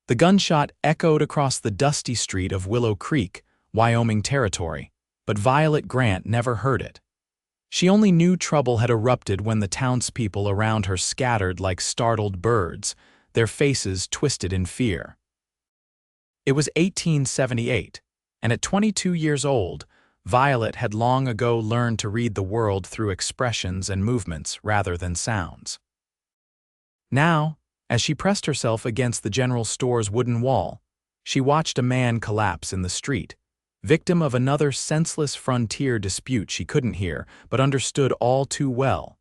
The gunshot echoed across the dusty street of Willow Creek, Wyoming Territory, but Violet Grant never heard it. She only knew trouble had erupted when the townspeople around her scattered like startled birds, their faces twisted in fear. It was 1878, and at 22 years old, Violet had long ago learned to read the world through expressions and movements rather than sounds. Now, as she pressed herself against the general store's wooden wall, she watched a man collapse in the street, victim of another senseless frontier dispute she couldn't hear but understood all too well.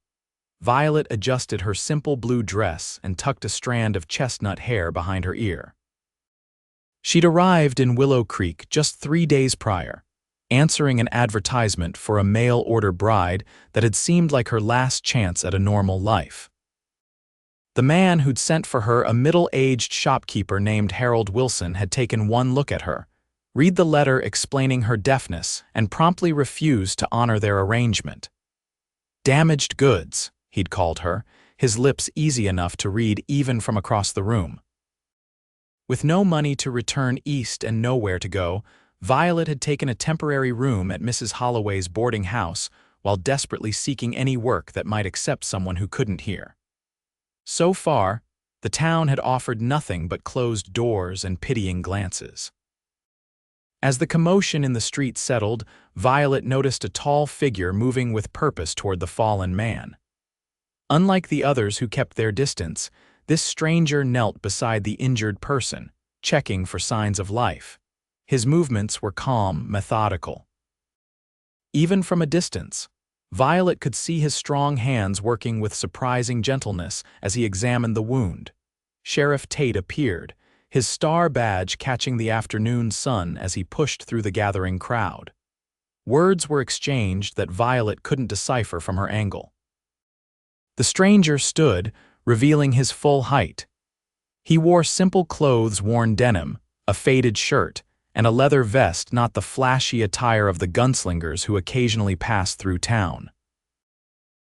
Violet adjusted her simple blue dress and tucked a strand of chestnut hair behind her ear. She'd arrived in Willow Creek just 3 days prior, answering an advertisement for a mail-order bride that had seemed like her last chance at a normal life. The man who'd sent for her, a middle-aged shopkeeper named Harold Wilson, had taken one look at her, read the letter explaining her deafness, and promptly refused to honor their arrangement. Damaged goods, he'd called her, his lips easy enough to read even from across the room. With no money to return east and nowhere to go, Violet had taken a temporary room at Mrs. Holloway's boarding house while desperately seeking any work that might accept someone who couldn't hear. So far, the town had offered nothing but closed doors and pitying glances. As the commotion in the street settled, Violet noticed a tall figure moving with purpose toward the fallen man. Unlike the others who kept their distance, this stranger knelt beside the injured person, checking for signs of life. His movements were calm, methodical. Even from a distance, Violet could see his strong hands working with surprising gentleness as he examined the wound. Sheriff Tate appeared, his star badge catching the afternoon sun as he pushed through the gathering crowd. Words were exchanged that Violet couldn't decipher from her angle. The stranger stood, revealing his full height. He wore simple clothes-worn denim, a faded shirt, and a leather vest, not the flashy attire of the gunslingers who occasionally passed through town.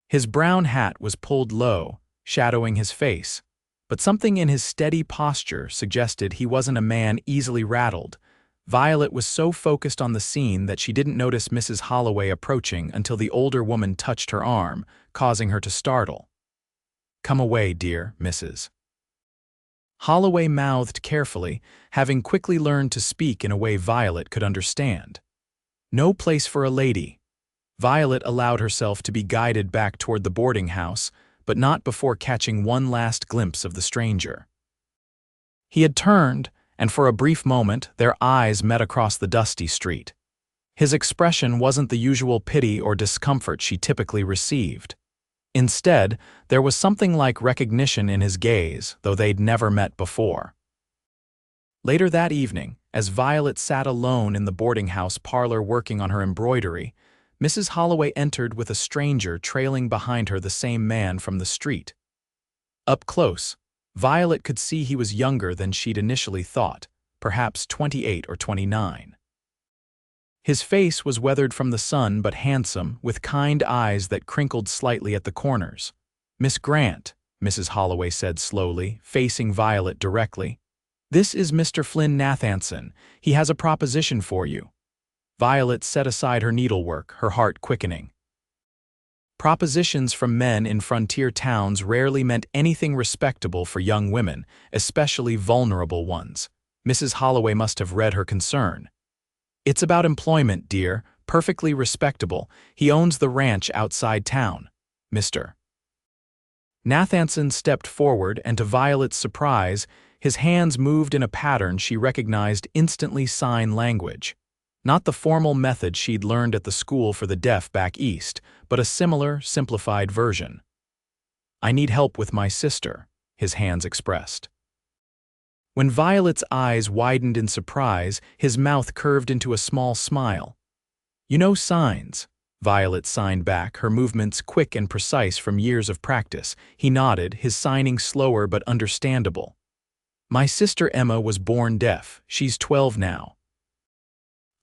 His brown hat was pulled low, shadowing his face, but something in his steady posture suggested he wasn't a man easily rattled. Violet was so focused on the scene that she didn't notice Mrs. Holloway approaching until the older woman touched her arm, causing her to startle. "Come away, dear Mrs." Holloway mouthed carefully, having quickly learned to speak in a way Violet could understand. No place for a lady. Violet allowed herself to be guided back toward the boarding house, but not before catching one last glimpse of the stranger. He had turned, and for a brief moment their eyes met across the dusty street. His expression wasn't the usual pity or discomfort she typically received. Instead, there was something like recognition in his gaze, though they'd never met before. Later that evening, as Violet sat alone in the boarding house parlor working on her embroidery, Mrs. Holloway entered with a stranger trailing behind her, the same man from the street. Up close, Violet could see he was younger than she'd initially thought, perhaps 28 or 29. His face was weathered from the sun but handsome, with kind eyes that crinkled slightly at the corners. "Miss Grant," Mrs. Holloway said slowly, facing Violet directly. "This is Mr. Flynn Nathanson. He has a proposition for you." Violet set aside her needlework, her heart quickening. Propositions from men in frontier towns rarely meant anything respectable for young women, especially vulnerable ones. Mrs. Holloway must have read her concern. "It's about employment, dear, perfectly respectable. He owns the ranch outside town, Mr." Nathanson stepped forward, and to Violet's surprise, his hands moved in a pattern she recognized instantly: sign language. Not the formal method she'd learned at the school for the deaf back east, but a similar, simplified version. "I need help with my sister," his hands expressed. When Violet's eyes widened in surprise, his mouth curved into a small smile. "You know signs," Violet signed back, her movements quick and precise from years of practice. He nodded, his signing slower but understandable. "My sister Emma was born deaf. She's 12 now.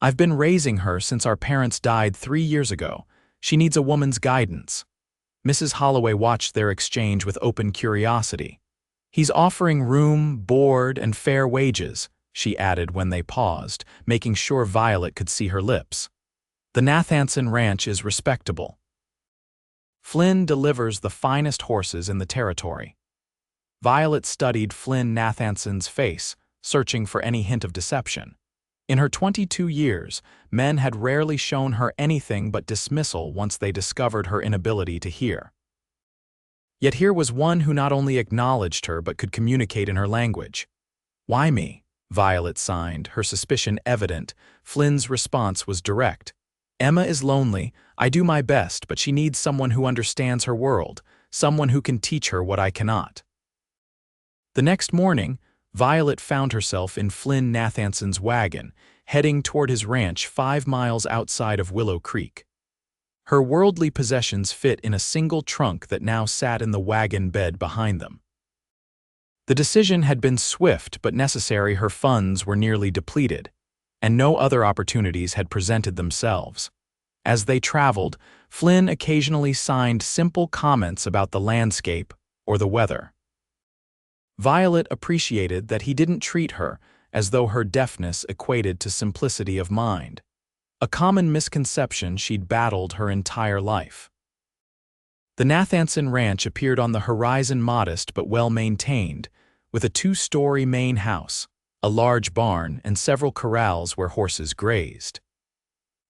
I've been raising her since our parents died 3 years ago. She needs a woman's guidance." Mrs. Holloway watched their exchange with open curiosity. He's offering room, board, and fair wages, she added when they paused, making sure Violet could see her lips. The Nathanson ranch is respectable. Flynn delivers the finest horses in the territory. Violet studied Flynn Nathanson's face, searching for any hint of deception. In her 22 years, men had rarely shown her anything but dismissal once they discovered her inability to hear. Yet here was one who not only acknowledged her but could communicate in her language. "Why me?" Violet signed, her suspicion evident. Flynn's response was direct. "Emma is lonely. I do my best, but she needs someone who understands her world, someone who can teach her what I cannot." The next morning, Violet found herself in Flynn Nathanson's wagon, heading toward his ranch 5 miles outside of Willow Creek. Her worldly possessions fit in a single trunk that now sat in the wagon bed behind them. The decision had been swift but necessary. Her funds were nearly depleted, and no other opportunities had presented themselves. As they traveled, Flynn occasionally signed simple comments about the landscape or the weather. Violet appreciated that he didn't treat her as though her deafness equated to simplicity of mind, a common misconception she'd battled her entire life. The Nathanson ranch appeared on the horizon, modest but well-maintained, with a 2-story main house, a large barn, and several corrals where horses grazed.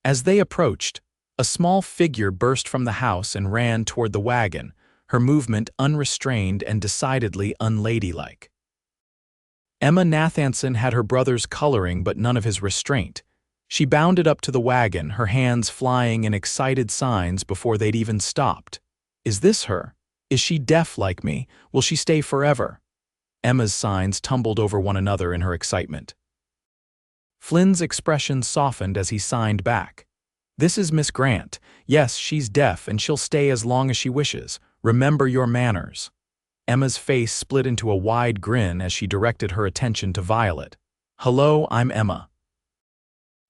As they approached, a small figure burst from the house and ran toward the wagon, her movement unrestrained and decidedly unladylike. Emma Nathanson had her brother's coloring but none of his restraint. She bounded up to the wagon, her hands flying in excited signs before they'd even stopped. "Is this her? Is she deaf like me? Will she stay forever?" Emma's signs tumbled over one another in her excitement. Flynn's expression softened as he signed back. "This is Miss Grant. Yes, she's deaf and she'll stay as long as she wishes. Remember your manners." Emma's face split into a wide grin as she directed her attention to Violet. "Hello, I'm Emma.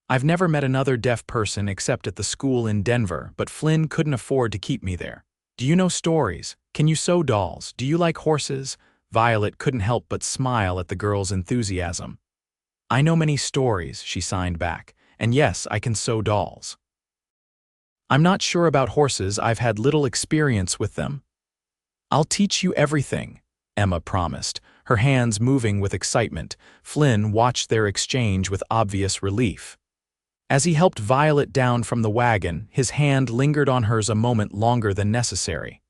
I've never met another deaf person except at the school in Denver, but Flynn couldn't afford to keep me there. Do you know stories? Can you sew dolls? Do you like horses?" Violet couldn't help but smile at the girl's enthusiasm. "I know many stories," she signed back, "and yes, I can sew dolls. I'm not sure about horses. I've had little experience with them." "I'll teach you everything," Emma promised, her hands moving with excitement. Flynn watched their exchange with obvious relief. As he helped Violet down from the wagon, his hand lingered on hers a moment longer than necessary.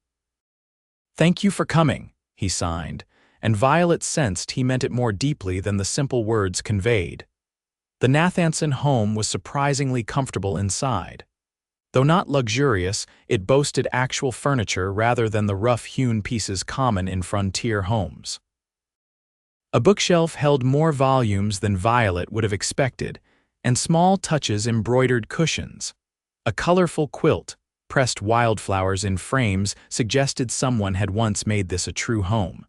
"Thank you for coming," he signed, and Violet sensed he meant it more deeply than the simple words conveyed. The Nathanson home was surprisingly comfortable inside. Though not luxurious, it boasted actual furniture rather than the rough-hewn pieces common in frontier homes. A bookshelf held more volumes than Violet would have expected, and small touches embroidered cushions. A colorful quilt, pressed wildflowers in frames, suggested someone had once made this a true home.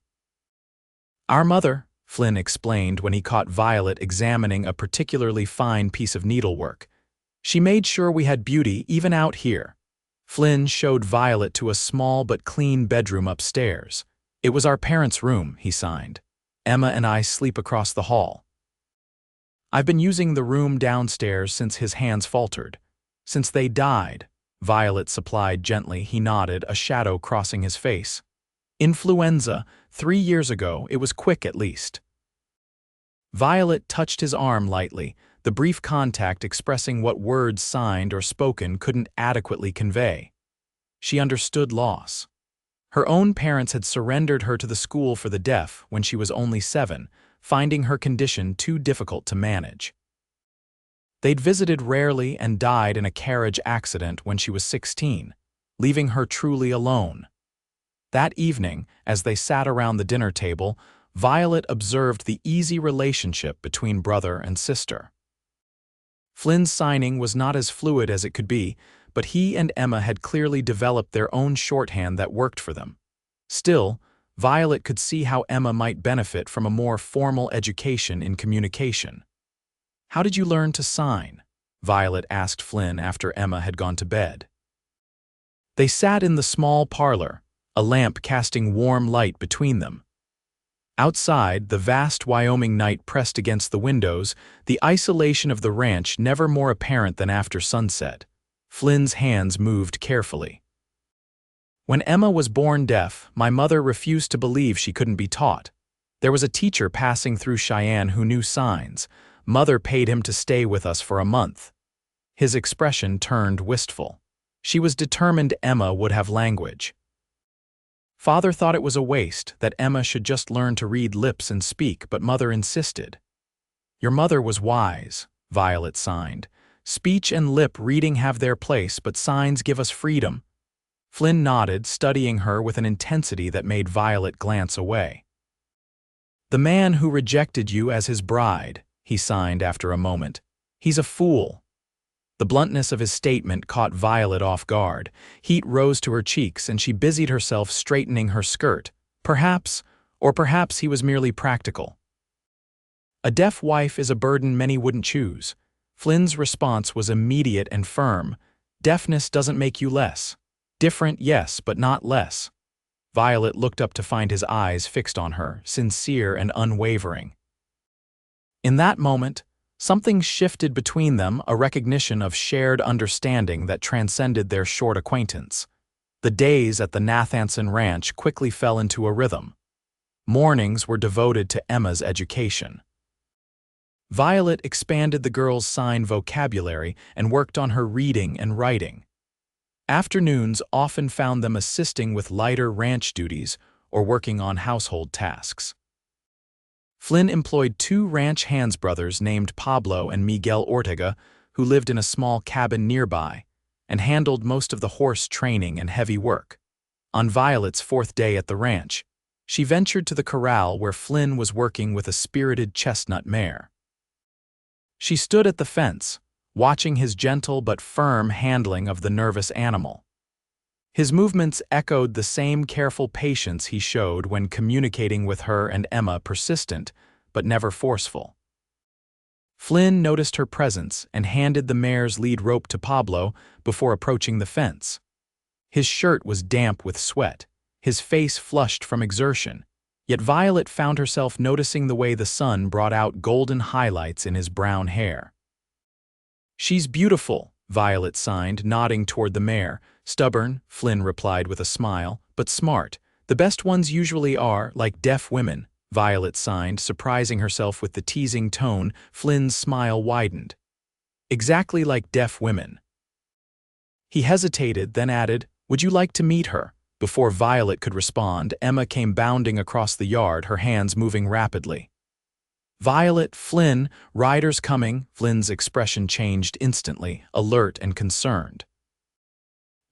"Our mother," Flynn explained when he caught Violet examining a particularly fine piece of needlework. "She made sure we had beauty even out here." Flynn showed Violet to a small but clean bedroom upstairs. "It was our parents' room," he signed. "Emma and I sleep across the hall. I've been using the room downstairs since his hands faltered. Since they died," Violet supplied gently. He nodded, a shadow crossing his face. "Influenza, 3 years ago. It was quick at least." Violet touched his arm lightly, the brief contact expressing what words signed or spoken couldn't adequately convey. She understood loss. Her own parents had surrendered her to the school for the deaf when she was only 7, finding her condition too difficult to manage. They'd visited rarely and died in a carriage accident when she was 16, leaving her truly alone. That evening, as they sat around the dinner table, Violet observed the easy relationship between brother and sister. Flynn's signing was not as fluid as it could be, but he and Emma had clearly developed their own shorthand that worked for them. Still, Violet could see how Emma might benefit from a more formal education in communication. "How did you learn to sign?" Violet asked Flynn after Emma had gone to bed. They sat in the small parlor, a lamp casting warm light between them. Outside, the vast Wyoming night pressed against the windows, the isolation of the ranch never more apparent than after sunset. Flynn's hands moved carefully. When Emma was born deaf, my mother refused to believe she couldn't be taught. There was a teacher passing through Cheyenne who knew signs. Mother paid him to stay with us for a month. His expression turned wistful. She was determined Emma would have language. Father thought it was a waste, that Emma should just learn to read lips and speak, but Mother insisted. Your mother was wise, Violet signed. Speech and lip reading have their place, but signs give us freedom. Flynn nodded, studying her with an intensity that made Violet glance away. The man who rejected you as his bride, he signed after a moment. He's a fool. The bluntness of his statement caught Violet off guard. Heat rose to her cheeks, and she busied herself straightening her skirt. Perhaps he was merely practical. A deaf wife is a burden many wouldn't choose. Flynn's response was immediate and firm. Deafness doesn't make you less. Different, yes, but not less. Violet looked up to find his eyes fixed on her, sincere and unwavering. In that moment, something shifted between them, a recognition of shared understanding that transcended their short acquaintance. The days at the Nathanson ranch quickly fell into a rhythm. Mornings were devoted to Emma's education. Violet expanded the girl's sign vocabulary and worked on her reading and writing. Afternoons often found them assisting with lighter ranch duties or working on household tasks. Flynn employed 2 ranch hands brothers named Pablo and Miguel Ortega, who lived in a small cabin nearby, and handled most of the horse training and heavy work. On Violet's 4th day at the ranch, she ventured to the corral where Flynn was working with a spirited chestnut mare. She stood at the fence, watching his gentle but firm handling of the nervous animal. His movements echoed the same careful patience he showed when communicating with her and Emma, persistent, but never forceful. Flynn noticed her presence and handed the mare's lead rope to Pablo before approaching the fence. His shirt was damp with sweat, his face flushed from exertion, yet Violet found herself noticing the way the sun brought out golden highlights in his brown hair. She's beautiful, Violet signed, nodding toward the mare. Stubborn, Flynn replied with a smile, but smart. The best ones usually are, like deaf women, Violet signed, surprising herself with the teasing tone. Flynn's smile widened. Exactly like deaf women. He hesitated, then added, "Would you like to meet her?" Before Violet could respond, Emma came bounding across the yard, her hands moving rapidly. Violet, Flynn, riders coming. Flynn's expression changed instantly, alert and concerned.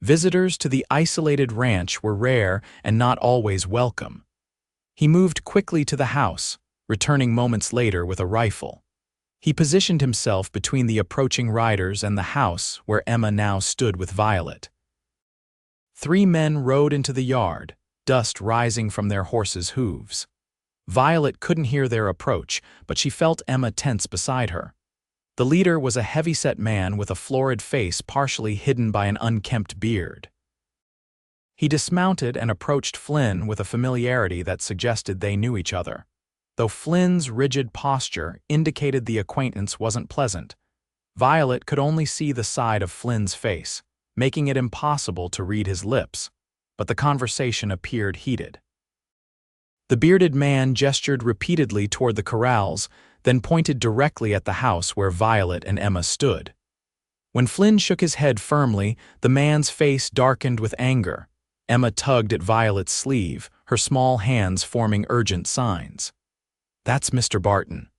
Visitors to the isolated ranch were rare and not always welcome. He moved quickly to the house, returning moments later with a rifle. He positioned himself between the approaching riders and the house where Emma now stood with Violet. 3 men rode into the yard, dust rising from their horses' hooves. Violet couldn't hear their approach, but she felt Emma tense beside her. The leader was a heavy-set man with a florid face partially hidden by an unkempt beard. He dismounted and approached Flynn with a familiarity that suggested they knew each other. Though Flynn's rigid posture indicated the acquaintance wasn't pleasant, Violet could only see the side of Flynn's face, making it impossible to read his lips, but the conversation appeared heated. The bearded man gestured repeatedly toward the corrals, then pointed directly at the house where Violet and Emma stood. When Flynn shook his head firmly, the man's face darkened with anger. Emma tugged at Violet's sleeve, her small hands forming urgent signs. "That's Mr. Barton.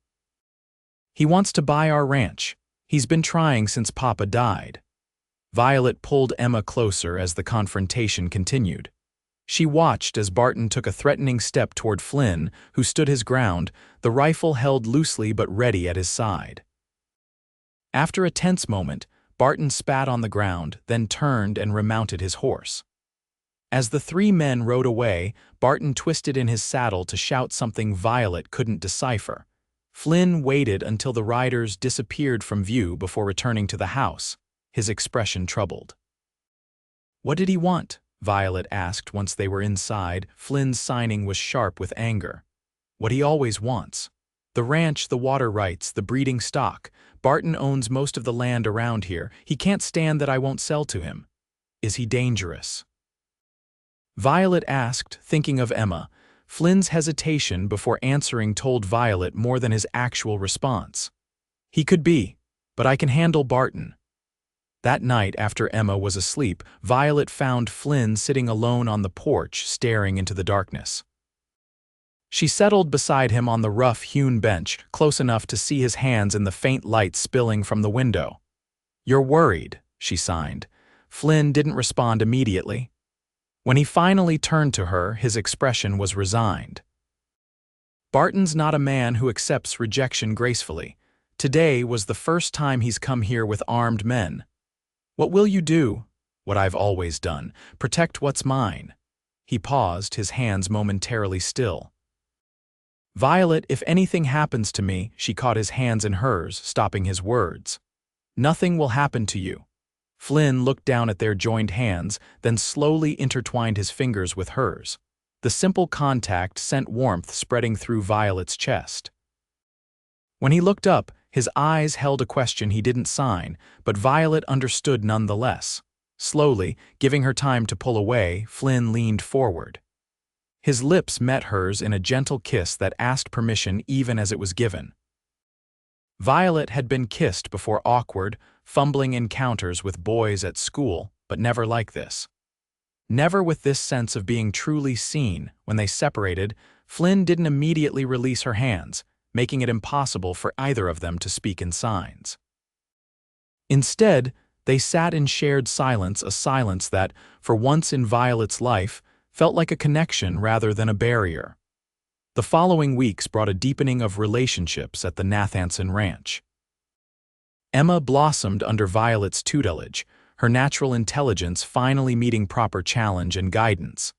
He wants to buy our ranch. He's been trying since Papa died." Violet pulled Emma closer as the confrontation continued. She watched as Barton took a threatening step toward Flynn, who stood his ground, the rifle held loosely but ready at his side. After a tense moment, Barton spat on the ground, then turned and remounted his horse. As the 3 men rode away, Barton twisted in his saddle to shout something Violet couldn't decipher. Flynn waited until the riders disappeared from view before returning to the house, his expression troubled. "What did he want?" Violet asked once they were inside. Flynn's signing was sharp with anger. what he always wants. The ranch, the water rights, the breeding stock. Barton owns most of the land around here. He can't stand that I won't sell to him. Is he dangerous? Violet asked, thinking of Emma. Flynn's hesitation before answering told Violet more than his actual response. He could be, but I can handle Barton. That night, after Emma was asleep, Violet found Flynn sitting alone on the porch, staring into the darkness. She settled beside him on the rough-hewn bench, close enough to see his hands in the faint light spilling from the window. "You're worried," she signed. Flynn didn't respond immediately. When he finally turned to her, his expression was resigned. Barton's not a man who accepts rejection gracefully. Today was the first time he's come here with armed men. "What will you do?" "What I've always done. Protect what's mine." He paused, his hands momentarily still. "Violet, if anything happens to me," she caught his hands in hers, stopping his words. "Nothing will happen to you." Flynn looked down at their joined hands, then slowly intertwined his fingers with hers. The simple contact sent warmth spreading through Violet's chest. When he looked up, his eyes held a question he didn't sign, but Violet understood nonetheless. Slowly, giving her time to pull away, Flynn leaned forward. His lips met hers in a gentle kiss that asked permission even as it was given. Violet had been kissed before awkward, fumbling encounters with boys at school, but never like this. Never with this sense of being truly seen. When they separated, Flynn didn't immediately release her hands, making it impossible for either of them to speak in signs. Instead, they sat in shared silence, a silence that, for once in Violet's life, felt like a connection rather than a barrier. The following weeks brought a deepening of relationships at the Nathanson ranch. Emma blossomed under Violet's tutelage, her natural intelligence finally meeting proper challenge and guidance.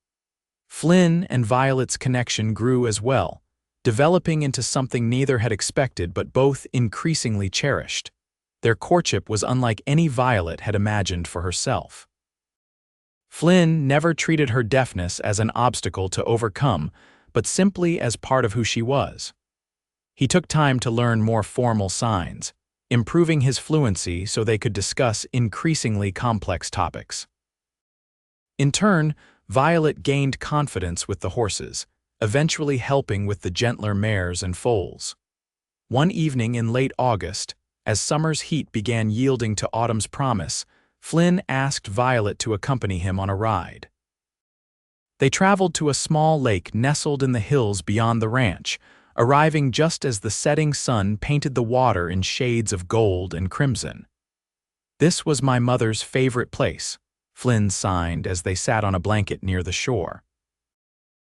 Flynn and Violet's connection grew as well, developing into something neither had expected but both increasingly cherished. Their courtship was unlike any Violet had imagined for herself. Flynn never treated her deafness as an obstacle to overcome, but simply as part of who she was. He took time to learn more formal signs, improving his fluency so they could discuss increasingly complex topics. In turn, Violet gained confidence with the horses, eventually helping with the gentler mares and foals. One evening in late August, as summer's heat began yielding to autumn's promise, Flynn asked Violet to accompany him on a ride. They traveled to a small lake nestled in the hills beyond the ranch, arriving just as the setting sun painted the water in shades of gold and crimson. "This was my mother's favorite place," Flynn signed as they sat on a blanket near the shore.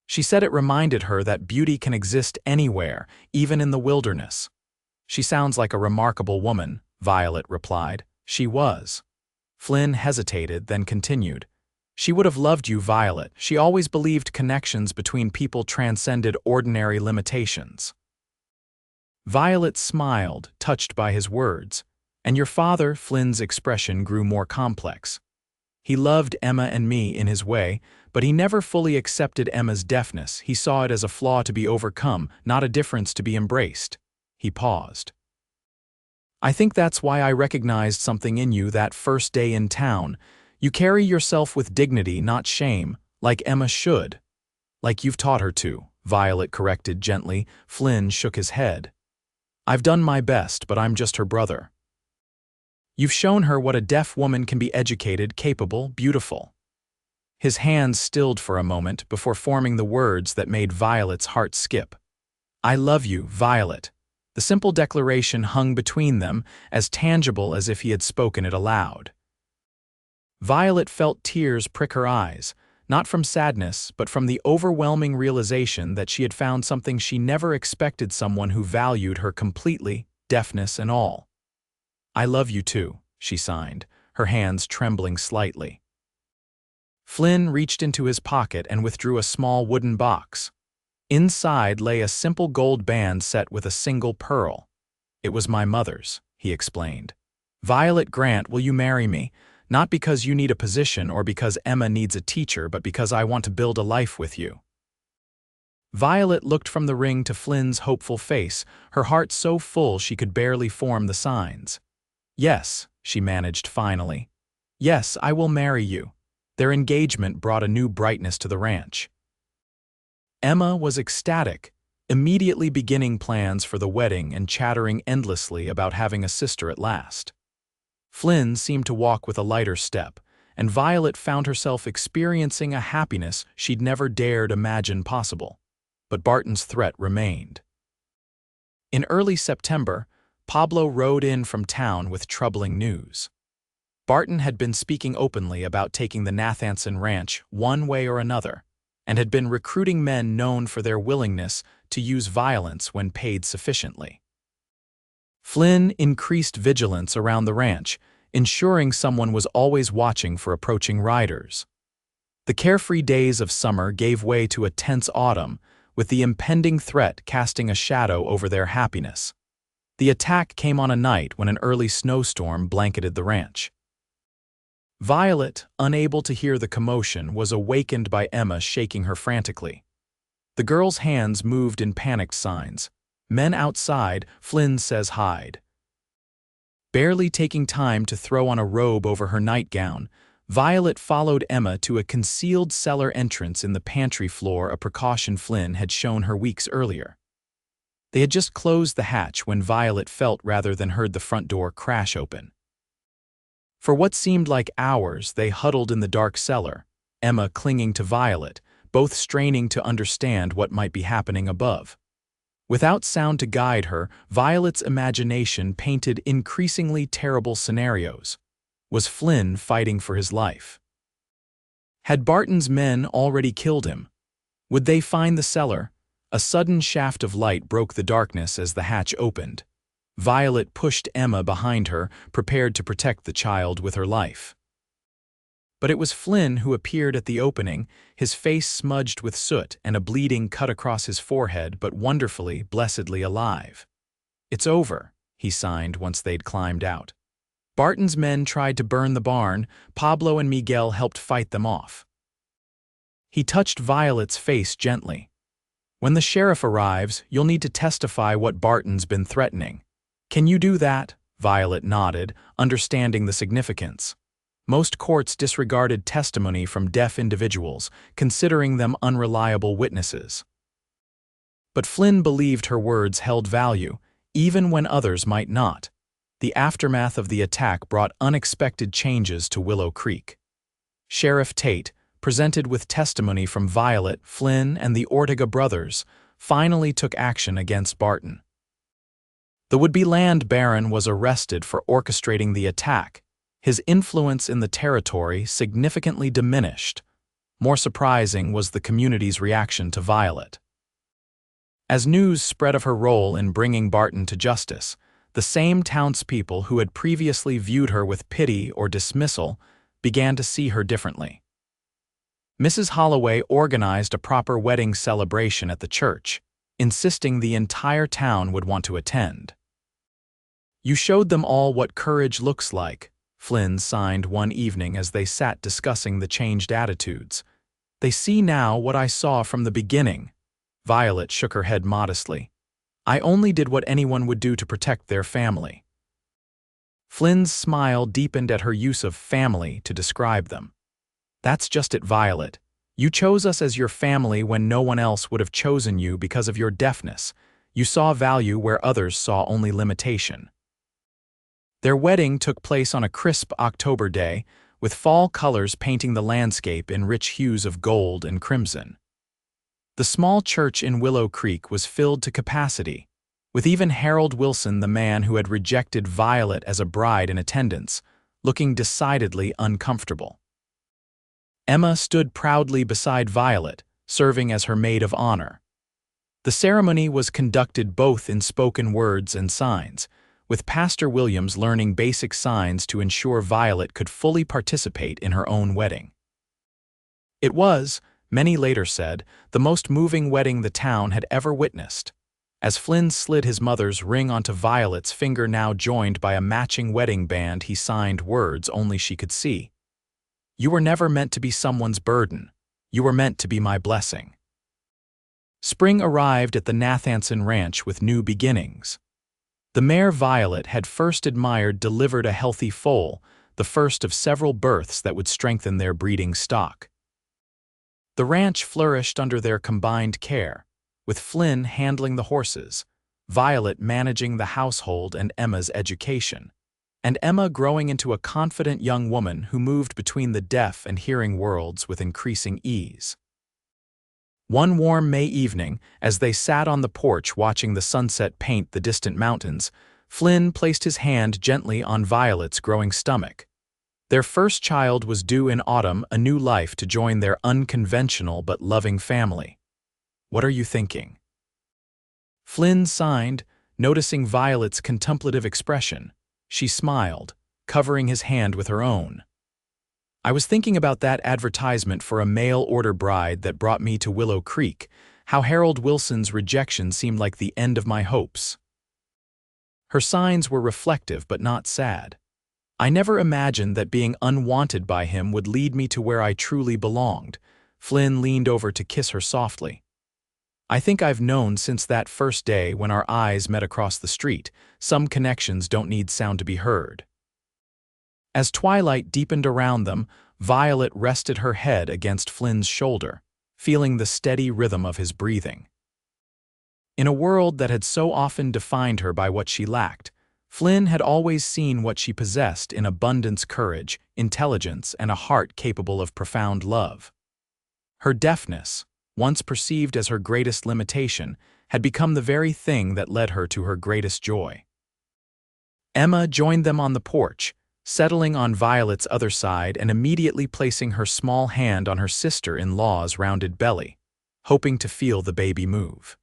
She said it reminded her that beauty can exist anywhere, even in the wilderness. "She sounds like a remarkable woman," Violet replied. "She was." Flynn hesitated, then continued. "She would have loved you, Violet. She always believed connections between people transcended ordinary limitations." Violet smiled, touched by his words. "And your father?" Flynn's expression grew more complex. "He loved Emma and me in his way, but he never fully accepted Emma's deafness. He saw it as a flaw to be overcome, not a difference to be embraced." He paused. "I think that's why I recognized something in you that first day in town. You carry yourself with dignity, not shame, like Emma should." "Like you've taught her to," Violet corrected gently. Flynn shook his head. "I've done my best, but I'm just her brother." "You've shown her what a deaf woman can be: educated, capable, beautiful." His hands stilled for a moment before forming the words that made Violet's heart skip. "I love you, Violet." The simple declaration hung between them, as tangible as if he had spoken it aloud. Violet felt tears prick her eyes, not from sadness, but from the overwhelming realization that she had found something she never expected: someone who valued her completely, deafness and all. "I love you too," she signed, her hands trembling slightly. Flynn reached into his pocket and withdrew a small wooden box. Inside lay a simple gold band set with a single pearl. "It was my mother's," he explained. "Violet Grant, will you marry me? Not because you need a position or because Emma needs a teacher, but because I want to build a life with you." Violet looked from the ring to Flynn's hopeful face, her heart so full she could barely form the signs. "Yes," she managed finally. "Yes, I will marry you." Their engagement brought a new brightness to the ranch. Emma was ecstatic, immediately beginning plans for the wedding and chattering endlessly about having a sister at last. Flynn seemed to walk with a lighter step, and Violet found herself experiencing a happiness she'd never dared imagine possible. But Barton's threat remained. In early September, Pablo rode in from town with troubling news. Barton had been speaking openly about taking the Nathanson ranch one way or another, and had been recruiting men known for their willingness to use violence when paid sufficiently. Flynn increased vigilance around the ranch, ensuring someone was always watching for approaching riders. The carefree days of summer gave way to a tense autumn, with the impending threat casting a shadow over their happiness. The attack came on a night when an early snowstorm blanketed the ranch. Violet, unable to hear the commotion, was awakened by Emma shaking her frantically. The girl's hands moved in panicked signs. "Men outside," Flynn says, "hide." Barely taking time to throw on a robe over her nightgown, Violet followed Emma to a concealed cellar entrance in the pantry floor, a precaution Flynn had shown her weeks earlier. They had just closed the hatch when Violet felt rather than heard the front door crash open. For what seemed like hours, they huddled in the dark cellar, Emma clinging to Violet, both straining to understand what might be happening above. Without sound to guide her, Violet's imagination painted increasingly terrible scenarios. Was Flynn fighting for his life? Had Barton's men already killed him? Would they find the cellar? A sudden shaft of light broke the darkness as the hatch opened. Violet pushed Emma behind her, prepared to protect the child with her life. But it was Flynn who appeared at the opening, his face smudged with soot and a bleeding cut across his forehead, but wonderfully, blessedly alive. "It's over," he signed once they'd climbed out. Barton's men tried to burn the barn. Pablo and Miguel helped fight them off. He touched Violet's face gently. "When the sheriff arrives, you'll need to testify what Barton's been threatening. Can you do that?" Violet nodded, understanding the significance. Most courts disregarded testimony from deaf individuals, considering them unreliable witnesses. But Flynn believed her words held value, even when others might not. The aftermath of the attack brought unexpected changes to Willow Creek. Sheriff Tate, presented with testimony from Violet, Flynn, and the Ortega brothers, finally took action against Barton. The would-be land baron was arrested for orchestrating the attack. His influence in the territory significantly diminished. More surprising was the community's reaction to Violet. As news spread of her role in bringing Barton to justice, the same townspeople who had previously viewed her with pity or dismissal began to see her differently. Mrs. Holloway organized a proper wedding celebration at the church, insisting the entire town would want to attend. "You showed them all what courage looks like," Flynn signed one evening as they sat discussing the changed attitudes. "They see now what I saw from the beginning." Violet shook her head modestly. "I only did what anyone would do to protect their family." Flynn's smile deepened at her use of family to describe them. "That's just it, Violet. You chose us as your family when no one else would have chosen you because of your deafness. You saw value where others saw only limitation." Their wedding took place on a crisp October day, with fall colors painting the landscape in rich hues of gold and crimson. The small church in Willow Creek was filled to capacity, with even Harold Wilson, the man who had rejected Violet as a bride, in attendance, looking decidedly uncomfortable. Emma stood proudly beside Violet, serving as her maid of honor. The ceremony was conducted both in spoken words and signs, with Pastor Williams learning basic signs to ensure Violet could fully participate in her own wedding. It was, many later said, the most moving wedding the town had ever witnessed. As Flynn slid his mother's ring onto Violet's finger, now joined by a matching wedding band, he signed words only she could see. "You were never meant to be someone's burden. You were meant to be my blessing." Spring arrived at the Nathanson ranch with new beginnings. The mare Violet had first admired delivered a healthy foal, the first of several births that would strengthen their breeding stock. The ranch flourished under their combined care, with Flynn handling the horses, Violet managing the household and Emma's education, and Emma growing into a confident young woman who moved between the deaf and hearing worlds with increasing ease. One warm May evening, as they sat on the porch watching the sunset paint the distant mountains, Flynn placed his hand gently on Violet's growing stomach. Their first child was due in autumn, a new life to join their unconventional but loving family. "What are you thinking?" Flynn signed, noticing Violet's contemplative expression. She smiled, covering his hand with her own. "I was thinking about that advertisement for a mail-order bride that brought me to Willow Creek, how Harold Wilson's rejection seemed like the end of my hopes." Her signs were reflective but not sad. "I never imagined that being unwanted by him would lead me to where I truly belonged." Flynn leaned over to kiss her softly. "I think I've known since that first day when our eyes met across the street. Some connections don't need sound to be heard." As twilight deepened around them, Violet rested her head against Flynn's shoulder, feeling the steady rhythm of his breathing. In a world that had so often defined her by what she lacked, Flynn had always seen what she possessed in abundance: courage, intelligence, and a heart capable of profound love. Her deafness, once perceived as her greatest limitation, had become the very thing that led her to her greatest joy. Emma joined them on the porch, settling on Violet's other side and immediately placing her small hand on her sister-in-law's rounded belly, hoping to feel the baby move.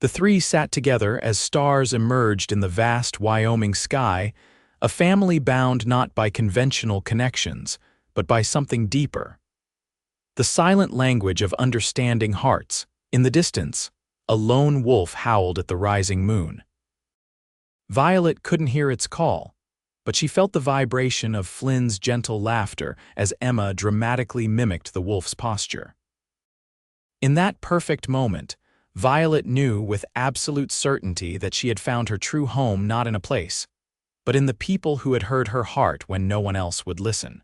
The three sat together as stars emerged in the vast Wyoming sky, a family bound not by conventional connections, but by something deeper. The silent language of understanding hearts. In the distance, a lone wolf howled at the rising moon. Violet couldn't hear its call, but she felt the vibration of Flynn's gentle laughter as Emma dramatically mimicked the wolf's posture. In that perfect moment, Violet knew with absolute certainty that she had found her true home not in a place, but in the people who had heard her heart when no one else would listen.